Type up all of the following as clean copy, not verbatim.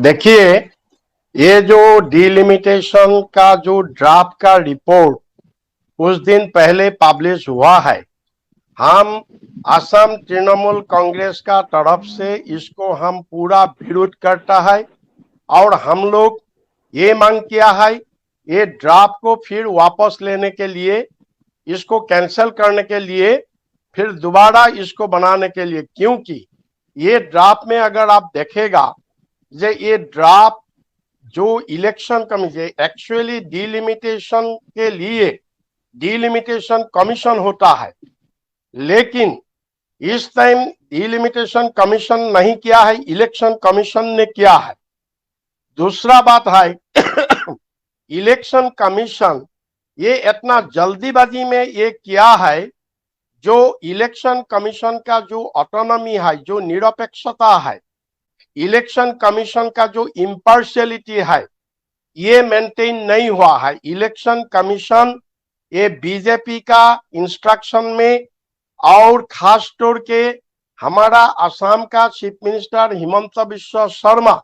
देखिए, ये जो डिलिमिटेशन का जो ड्राफ्ट का रिपोर्ट कुछ दिन पहले पब्लिश हुआ है, हम असम तृणमूल कांग्रेस का तरफ से इसको हम पूरा विरोध करता है और हम लोग ये मांग किया है ये ड्राफ्ट को फिर वापस लेने के लिए, इसको कैंसिल करने के लिए, फिर दोबारा इसको बनाने के लिए, क्योंकि ये ड्राफ्ट में अगर आप देखेगा ये ड्राफ्ट जो इलेक्शन कमीशन एक्चुअली डिलिमिटेशन के लिए डिलिमिटेशन कमीशन होता है, लेकिन इस टाइम डिलिमिटेशन कमीशन नहीं किया है, इलेक्शन कमीशन ने किया है। दूसरा बात है इलेक्शन कमीशन ये इतना जल्दीबाजी में ये किया है, जो इलेक्शन कमीशन का जो ऑटोनॉमी है, जो निरपेक्षता है, इलेक्शन कमीशन का जो इम्पार्शियलिटी है, ये मेंटेन नहीं हुआ है। इलेक्शन कमीशन ये बीजेपी का इंस्ट्रक्शन में और खास तौर के हमारा असम का चीफ मिनिस्टर हिमंत बिश्व शर्मा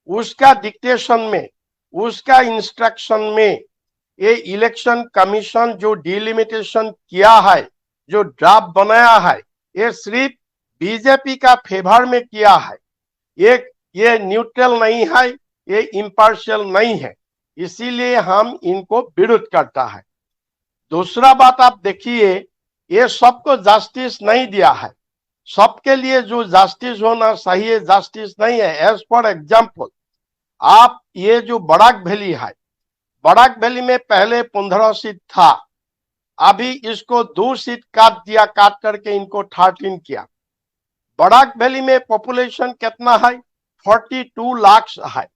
उसका डिक्टेशन में, उसका इंस्ट्रक्शन में ये इलेक्शन कमीशन जो डिलिमिटेशन किया है, जो ड्राफ्ट बनाया है, ये सिर्फ बीजेपी का फेवर में किया है। ये न्यूट्रल नहीं है, ये इम्पार्शियल नहीं है, इसीलिए हम इनको विरोध करता है। दूसरा बात आप देखिए, ये सबको जस्टिस नहीं दिया है, सबके लिए जो जस्टिस होना चाहिए जस्टिस नहीं है। एज फॉर एग्जाम्पल, आप ये जो बराक वैली है, बराक वैली में पहले 15 सीट था, अभी इसको 2 सीट काट दिया, काट करके इनको 13 किया। बराक वैली में पॉपुलेशन कितना है? 42 लाख है,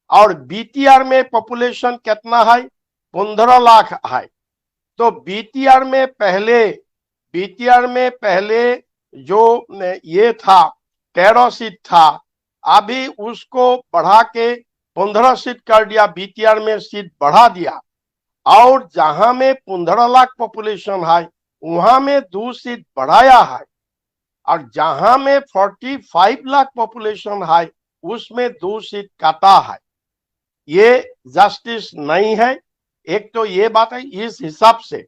और बीटीआर में पॉपुलेशन कितना है? 15 लाख है। तो बीटीआर में पहले जो ये था 13 सीट था, अभी उसको बढ़ा के 15 सीट कर दिया, बीटीआर में सीट बढ़ा दिया, और जहां में 15 लाख पॉपुलेशन है वहां में 2 सीट बढ़ाया है, और जहां में 45 लाख पॉपुलेशन है उसमें 2 सीट काटा है। ये जस्टिस नहीं है। एक तो ये बात है, इस हिसाब से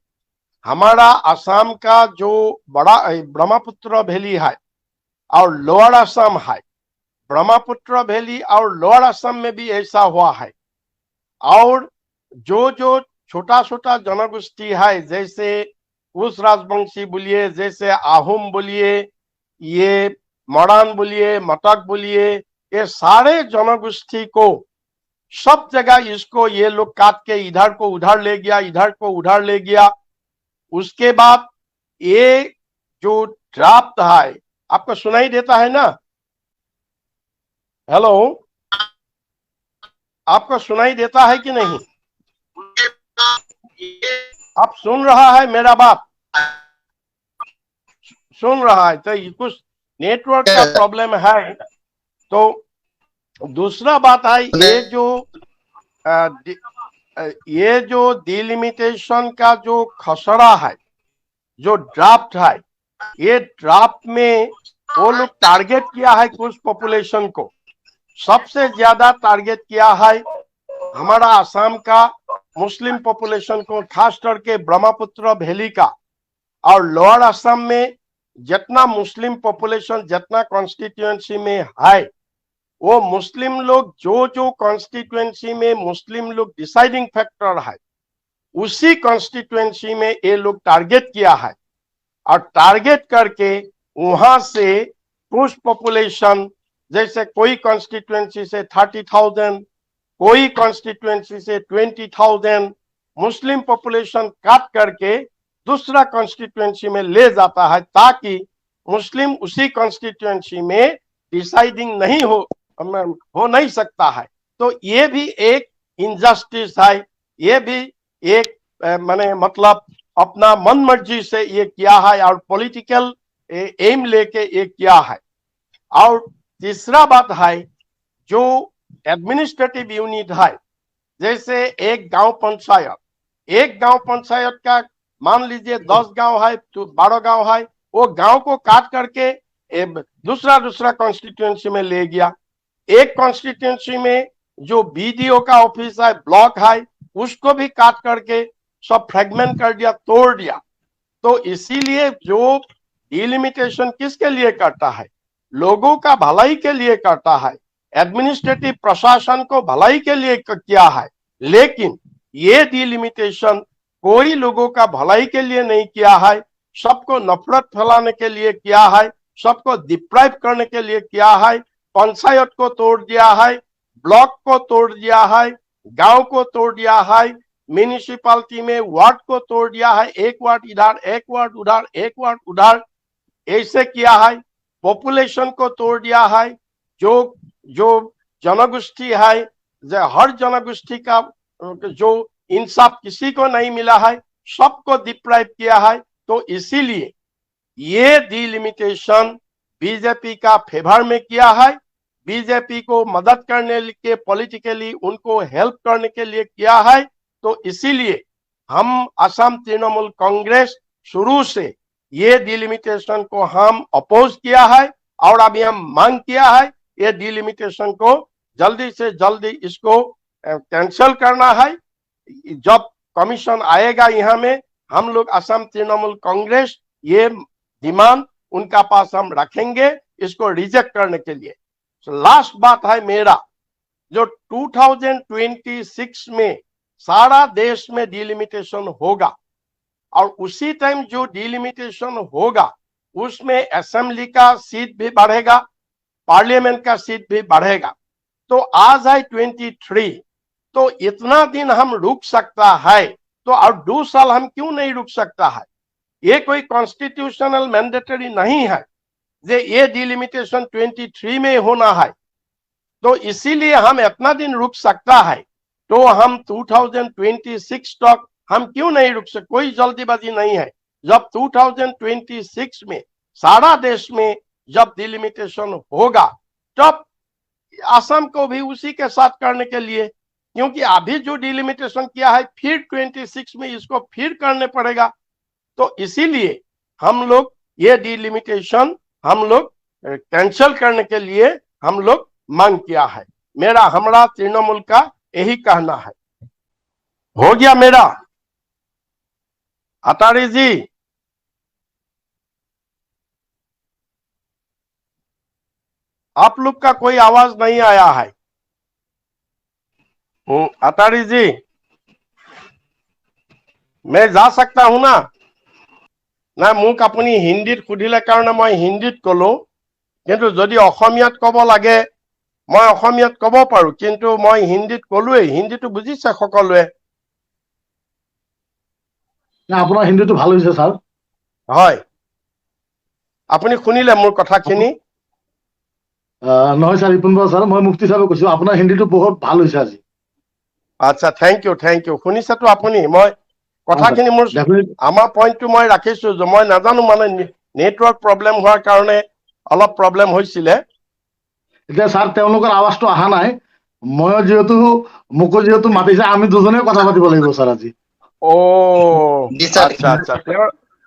हमारा असम का जो बड़ा ब्रह्मपुत्र वैली है और लोअर असम है, ब्रह्मपुत्र वैली और लोअर असम में भी ऐसा हुआ है। और जो छोटा छोटा जनगोष्ठी है, जैसे उस राजवंशी बोलिए, जैसे आहूम बोलिए, ये मरान बोलिए, मटक बोलिए, ये सारे जनगोष्ठी को सब जगह इसको ये लोग काट के इधर को उधर ले गया, इधर को उधर ले गया। उसके बाद ये जो ड्राफ्ट है, आपको सुनाई देता है ना? हेलो, आपको सुनाई देता है कि नहीं? आप सुन रहा है मेरा बात? सुन रहा है? तो कुछ नेटवर्क का प्रॉब्लम है। तो दूसरा बात है, ये जो डिलिमिटेशन का जो खसरा है, जो ड्राफ्ट है, ये ड्राफ्ट में वो लोग टारगेट किया है कुछ पॉपुलेशन को, सबसे ज्यादा टारगेट किया है हमारा असम का मुस्लिम पॉपुलेशन को, खास करके ब्रह्मपुत्र वैली का। और लोअर असम में जितना मुस्लिम पॉपुलेशन जितना कॉन्स्टिट्यूएंसी में है, वो मुस्लिम लोग जो कॉन्स्टिट्यूएंसी में मुस्लिम लोग डिसाइडिंग फैक्टर है, उसी कॉन्स्टिट्यूएंसी में ये लोग टारगेट किया है, और टारगेट करके वहां से कुछ पॉपुलेशन, जैसे कोई कॉन्स्टिट्यूएंसी से 30,000, कोई कॉन्स्टिट्यूएंसी से 20,000 मुस्लिम पॉपुलेशन काट करके दूसरा कॉन्स्टिट्यूएंसी में ले जाता है, ताकि मुस्लिम उसी कॉन्स्टिट्यूएंसी में डिसाइडिंग नहीं हो नहीं सकता है। तो ये भी एक इनजस्टिस है, ये भी एक माने मतलब अपना मन मर्जी से ये किया है और पॉलिटिकल एम लेके ये किया है। और तीसरा बात है, जो एडमिनिस्ट्रेटिव यूनिट है, जैसे एक गांव पंचायत का मान लीजिए 10 गांव है तो 12 गांव है, वो गांव को काट करके दूसरा कॉन्स्टिट्यूएंसी में ले गया। एक कॉन्स्टिट्यूंसी में जो बीडीओ का ऑफिस है, ब्लॉक है, उसको भी काट करके सब फ्रेगमेंट कर दिया, तोड़ दिया। तो इसीलिए जो डिलिमिटेशन किसके लिए करता है? लोगों का भलाई के लिए करता है, एडमिनिस्ट्रेटिव प्रशासन को भलाई के लिए किया है। लेकिन ये डिलिमिटेशन कोई लोगों का भलाई के लिए नहीं किया है, सबको नफरत फैलाने के लिए किया है, सबको डिप्राइव करने के लिए किया है। पंचायत को तोड़ दिया है, ब्लॉक को तोड़ दिया है, गांव को तोड़ दिया है, म्यूनिसिपालिटी में वार्ड को तोड़ दिया है, एक वार्ड इधर, एक वार्ड उधर, एक वार्ड उधर, ऐसे किया है। पॉपुलेशन को तोड़ दिया है। जो जो जनगोष्ठी है, हर जनगोष्ठी का जो इंसाफ किसी को नहीं मिला है, सबको डिप्राइव किया है। तो इसीलिए ये डिलिमिटेशन बीजेपी का फेवर में किया है, बीजेपी को मदद करने के, पॉलिटिकली उनको हेल्प करने के लिए किया है। तो इसीलिए हम असम तृणमूल कांग्रेस शुरू से ये डिलिमिटेशन को हम अपोज किया है, और अभी हम मांग किया है ये डिलिमिटेशन को जल्दी से जल्दी इसको कैंसिल करना है। जब कमीशन आएगा यहाँ में, हम लोग असम तृणमूल कांग्रेस ये डिमांड उनका पास हम रखेंगे इसको रिजेक्ट करने के लिए। लास्ट बात है मेरा, जो 2026 में सारा देश में डिलिमिटेशन होगा, और उसी टाइम जो डिलिमिटेशन होगा उसमें असेंबली का सीट भी बढ़ेगा, पार्लियामेंट का सीट भी बढ़ेगा। तो आज है 23, तो इतना दिन हम रुक सकता है, तो और 2 साल हम क्यों नहीं रुक सकता है? ये कोई कॉन्स्टिट्यूशनल मैंडेटरी नहीं है जे ये डिलिमिटेशन 23 में होना है। तो इसीलिए हम इतना दिन रुक सकता है, तो हम 2026 तक हम क्यों नहीं रुक सकते? कोई जल्दीबाजी नहीं है। जब 2026 में सारा देश में जब डिलिमिटेशन होगा, तब असम को भी उसी के साथ करने के लिए, क्योंकि अभी जो डिलिमिटेशन किया है फिर 26 में इसको फिर करने पड़ेगा। तो इसीलिए हम लोग ये डिलिमिटेशन हम लोग कैंसिल करने के लिए हम लोग मांग किया है। हमारा तृणमूल का यही कहना है। हो गया मेरा अटारी जी? आप लोग का कोई आवाज नहीं आया है। अटारी जी, मैं जा सकता हूं ना? ना मुक अपनी हिंदीत सुधिले कारण मैं हिंदीत कलो, किन्तु जदि अসমীয়াত कब लागे मैं अসমীয়াत कब पारो, किन्तु मैं हिंदीत कलोए। हिंदीটো बुझिছে सकलोए? ना अपना हिंदीটো ভাল হৈছে স্যার। হয়, আপুনি শুনিলে মোৰ কথাখিনি? নহয় স্যার, ৰিপুন বৰা স্যার, মই মুক্তি সাহেব কৈছো, আপোনাৰ হিন্দীটো বহুত ভাল হৈছে আজি। আচ্ছা, থ্যাংক ইউ, থ্যাংক ইউ। শুনিছেতো আপুনি? মই কথাখিনি মোৰ আমাৰ পইণ্টটো মই ৰাখিছো, যে মই নাজানো মানে নেটৱৰ্ক প্ৰব্লেম হোৱাৰ কাৰণে অলপ প্ৰব্লেম হৈছিলে। এতিয়া স্যার তেওঁলোকৰ আৱাজটো অহা নাই, মই যেহেতু মোকো যেহেতু মাতিছে, আমি দুজনে কথা পাতিব লাগিব স্যার আজি। ও আচ্ছা আচ্ছা,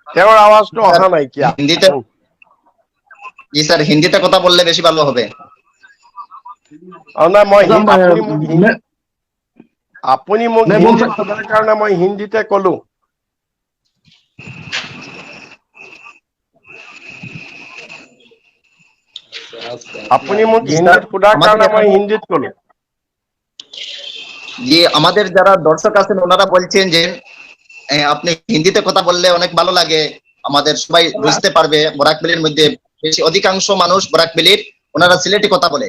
তেওঁৰ আৱাজটো অহা নাই কিয়া? হিন্দীতে জি স্যার, হিন্দিতে কথা বললে বেশি ভালো হবে। না, মই আপুনি মোক হিন্দী সোধাৰ কাৰণে মই হিন্দীতে কলো। আপনি মোক হিন্দিত সোধার কারণে আমি হিন্দিত কলো। জি, আমাদের যারা দর্শক আছেন ওনারা বলছেন যে আপনি হিন্দিতে কথা বললে অনেক ভালো লাগে, আমাদের সবাই বুঝতে পারবে। বরাকবেলির মধ্যে বেশি অধিকাংশ মানুষ বরাকবেলির ওনারা সিলেটি কথা বলে।